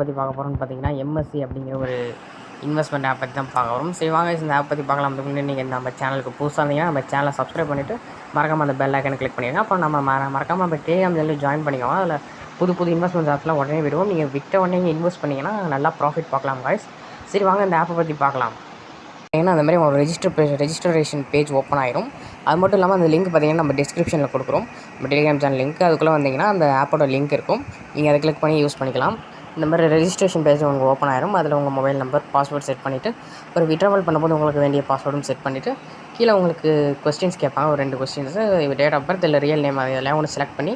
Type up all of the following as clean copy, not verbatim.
பற்றி பார்க்க போகிறோம்னு பார்த்தீங்கன்னா எம்எஸ்சி அப்படிங்கிற ஒரு இன்வெஸ்ட்மெண்ட் ஆப் பற்றி தான் பார்க்க வரும். சரி வாங்க இந்த ஆப் பற்றி பார்க்கலாம். அதுக்கு முன்னாடி நீங்கள் நம்ம சேனலுக்கு புதுசாக இருந்தீங்கன்னா நம்ம சேனலை சப்ஸ்கிரைப் பண்ணிவிட்டு மறக்காமல் அந்த பெல் ஐக்கனை கிளிக் பண்ணிடுங்க. அப்போ நம்ம மறக்காமல் நம்ம டெலிகிராம் சேனலில் ஜாயின் பண்ணிக்கோங்க. அதில் புது புது இன்வெஸ்ட்மெண்ட் ஆப்ஸ்லாம் உடனே விடுவோம். நீங்கள் விட்ட உடனே இன்வெஸ்ட் பண்ணிங்கன்னா நல்லா ப்ராஃபிட் பார்க்கலாம் guys. சரி வாங்க இந்த ஆப்பை பற்றி பார்க்கலாம். ஏன்னா அந்த மாதிரி உங்களுக்கு ரெஜிஸ்ட்ரேஷன் பேஜ் ஓப்பன் ஆயிரும். அது மட்டும் இல்லாமல் அந்த லிங்க் பார்த்தீங்கன்னா நம்ம டிஸ்கிரிப்ஷனில் கொடுக்குறோம். நம்ம டெலிகிராம் சேனல் லிங்க் அதுக்குள்ளே வந்தீங்கன்னா அந்த ஆப்போட லிங்க் இருக்கும். நீங்கள் அதை கிளிக் பண்ணி யூஸ் பண்ணிக்கலாம். இந்த மாதிரி ரெஜிஸ்ட்ரேஷன் பேஜ் உங்களுக்கு ஓப்பன் ஆயிரும். அதில் உங்கள் மொபைல் நம்பர் பாஸ்வேர்ட் செட் பண்ணிவிட்டு ஒரு விட்ராவல் பண்ணும்போது உங்களுக்கு வேண்டிய பாஸ்வேர்டும் செட் பண்ணிவிட்டு கீழே உங்களுக்கு கொஸ்டின்ஸ் கேட்பாங்க. ஒரு 2 கொஸ்டின்ஸு டேட் ஆஃப் பர்த் இல்லை ரியல் நேம் அதெல்லாம் ஒன்று செலக்ட் பண்ணி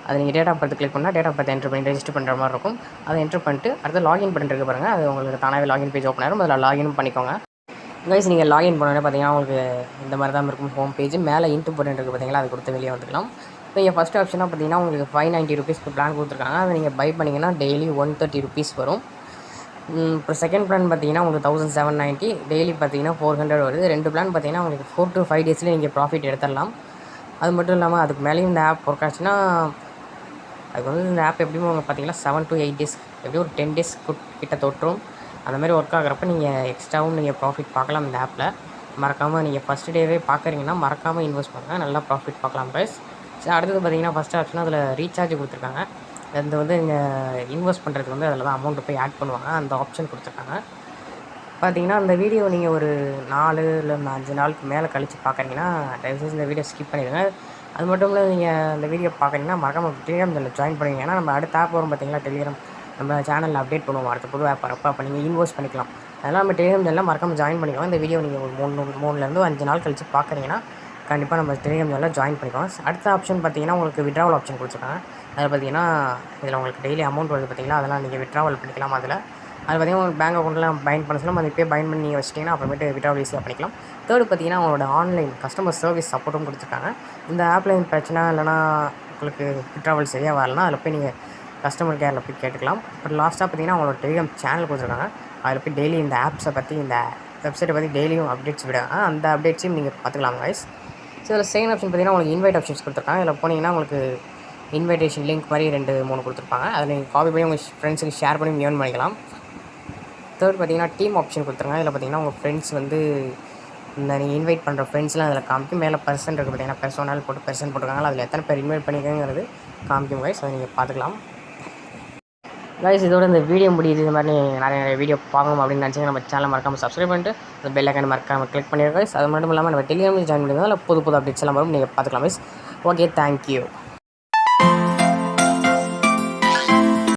அதை நீங்கள் டேட் ஆஃப் பர்த் கிளிக் பண்ணால் டேட் ஆஃப் பர்த் என்ட்ரு பண்ணி ரெஜிஸ்டர் பண்ணுற மாதிரி இருக்கும். அதை என்ட்ரு பண்ணிட்டு அடுத்து லாகின் பண்ணிட்டு பாருங்கள். அது உங்களுக்கு தானாகவே லாகின் பேஜ் ஓப்பன் ஆயிரும். அதில் லாகினும் பண்ணிக்கோங்க. கைஸ் நீங்கள் லாகின் பண்ணோடனே பார்த்தீங்கன்னா உங்களுக்கு இந்த மாதிரி தான் இருக்கும் ஹோம் பேஜ். மேலே இன்ட்டு போட்டு பார்த்தீங்களா, அது கொடுத்து வெளியே வந்துக்கலாம். இப்போ நீங்கள் ஃபஸ்ட் ஆப்ஷனாக பார்த்தீங்கன்னா உங்களுக்கு 590 ருபீஸ்க்கு பிளான் கொடுத்துருக்காங்க. அதை நீங்கள் பை பண்ணிங்கன்னா டெய்லி 130 ருபீஸ் வரும். இப்போ செகண்ட் பிளான் பார்த்தீங்கன்னா உங்களுக்கு 1790 டெய்லி பார்த்தீங்கன்னா 400 வருது. 2 பிளான் பார்த்தீங்கன்னா உங்களுக்கு 4 to 5 டேஸ்லேயே நீங்கள் ப்ராஃபிட் எடுத்துடலாம். அது மட்டும் இல்லாமல் அதுக்கு மேலேயும் இந்த ஆப் ஒர்க் ஆச்சுன்னா அதுக்கு வந்து இந்த ஆப் எப்படியும் பார்த்தீங்கன்னா 7 to 8 டேஸ் எப்படியும் ஒரு 10 டேஸ் கிட்ட தொற்றும். அந்த மாதிரி ஒர்க் ஆகிறப்ப நீங்கள் எக்ஸ்ட்ராவும் நீங்கள் ப்ராஃபிட் பார்க்கலாம் இந்த ஆப்பில். மறக்காமல் நீங்கள் ஃபஸ்ட் டேவே பார்க்குறீங்கன்னா மறக்காமல் இன்வெஸ்ட் பண்ணுங்கள், நல்லா ப்ராஃபிட் பார்க்கலாம் ப்ரைஸ். சரி அடுத்தது பார்த்தீங்கன்னா ஃபஸ்ட் ஆப்ஷன் அதில் ரீசார்ஜ் கொடுத்துருக்காங்க. அது வந்து நீங்கள் இன்வெஸ்ட் பண்ணுறதுக்கு வந்து அதில் தான் அமௌண்ட்டு போய் ஆட் பண்ணுவாங்க. அந்த ஆப்ஷன் கொடுத்துருக்காங்க. பார்த்தீங்கன்னா அந்த வீடியோ நீங்கள் ஒரு 4 இல்லை 5 நாளுக்கு மேலே கழித்து பார்க்குறீங்கன்னா தயவுசெய்து இந்த வீடியோ ஸ்கிப் பண்ணிடுங்க. அது மட்டும் இல்லை நீங்கள் இந்த வீடியோ பார்க்குறீங்கன்னா மறக்காமல் டெலிகிராம் சேனலில் ஜாயின் பண்ணுவீங்க. ஏன்னா நம்ம அடுத்த ஆப் வரும் பார்த்தீங்களா டெலிகிராம், நம்ம சேனலில் அப்டேட் பண்ணுவோம் அடுத்த புது ஆப் வரப்போ. அப்போ நீங்கள் இன்வெஸ்ட் பண்ணிக்கலாம். அதெல்லாம் நம்ம டெலிகிராம் சேனலில் மறக்காமல் ஜாயின் பண்ணிக்கோங்க. இந்த வீடியோ நீங்கள் ஒரு 3லேருந்து 5 நாள் கழித்து பார்க்குறீங்கன்னா கண்டிப்பாக நம்ம டெலிகிராம் சேனலில் ஜாயின் பண்ணிக்கோங்க. அடுத்த ஆப்ஷன் பார்த்தீங்கன்னா உங்களுக்கு விட்ராவல் ஆப்ஷன் கொடுத்துருக்காங்க. அதில் பார்த்தீங்கன்னா இதில் உங்களுக்கு டெய்லி அமௌண்ட் வருது பார்த்தீங்களா, அதெல்லாம் நீங்கள் விட்ராவல் பண்ணிக்கலாம். அதில் பார்த்தீங்கன்னா உங்களுக்கு பேங்க் அக்கௌண்ட்டில் பைண்ட் பண்ண சொல்லலாம். அது இப்போயே பைண்ட் பண்ணி நீங்கள் வச்சிட்டிங்கன்னா அப்புறமேட்டு விட்ராவல் ஈஸியாக பண்ணிக்கலாம். தேர்டு பார்த்தீங்கன்னா அவங்களோட ஆன்லைன் கஸ்டமர் சர்வீஸ் சப்போர்ட்டும் கொடுத்துருக்காங்க. இந்த ஆப்பில் பிரச்சனை இல்லைனா உங்களுக்கு விட்ராவல் சரியாக வரலனா அதில் போய் நீங்கள் கஸ்டமர் கேரில் போய் கேட்டுக்கலாம். அப்புறம் லாஸ்ட்டாக பார்த்தீங்கன்னா அவங்களோட டெலிகிராம் சேனல் கொடுத்துருக்காங்க. அதில் போய் டெய்லி இந்த ஆப்ஸை பற்றி இந்த வெப்சைட்டை பற்றி டெய்லியும் அப்டேட்ஸ் விடுவாங்க. அந்த அப்டேட்ஸையும் நீங்கள் பார்த்துக்கலாம் கைஸ். ஸோ இதில் செகண்ட் ஆப்ஷன் பார்த்தீங்கன்னா உங்களுக்கு இன்வைட் ஆப்ஷன்ஸ் கொடுத்துருக்காங்க. இதில் போனீங்கன்னா உங்களுக்கு இன்வைடேஷன் லிங்க் மாதிரி 2-3 கொடுத்துருப்பாங்க. அதில் நீங்கள் காப்பி பண்ணி உங்கள் ஃப்ரெண்ட்ஸுக்கு ஷேர் பண்ணி ஏர்ன் பண்ணிக்கலாம். தேர்ட் பார்த்தீங்கன்னா டீம் ஆப்ஷன் கொடுத்துருங்க. இதில் பார்த்தீங்கன்னா உங்கள் ஃப்ரெண்ட்ஸ் வந்து இந்த நீங்கள் இன்வைட் பண்ணுற ஃப்ரெண்ட்ஸ்லாம் அதில் காமிக்கும். மேலே பர்சன் இருக்குது பார்த்தீங்கன்னா பெர்சோனல் போட்டு பெர்சன் போட்டுருக்காங்க. அதில் எத்தனை பேர் இன்வைட் பண்ணிக்கங்கிறது காமிக்கும் கைஸ். அதை நீங்கள் பார்த்துக்கலாம் கைஸ். இதோட இந்த வீடியோ முடியுது. இது மாதிரி நிறைய வீடியோ பார்க்கணும் அப்படின்னு நினச்சிங்க நம்ம சேனலை மறக்காமல் சப்ஸ்கிரைப் பண்ணிட்டு அந்த பெல் ஐக்கானை மறக்காமல் கிளிக் பண்ணிடுங்க கைஸ். அது மட்டும் இல்லாமல் நம்ம டெலிகிராமில் ஜாயின் பண்ணிடுங்க. அதில் புது புது அப்டேட்ஸ் எல்லாம் வரும், நீங்கள் பார்த்துக்கலாம் கைஸ். Okay, thank you.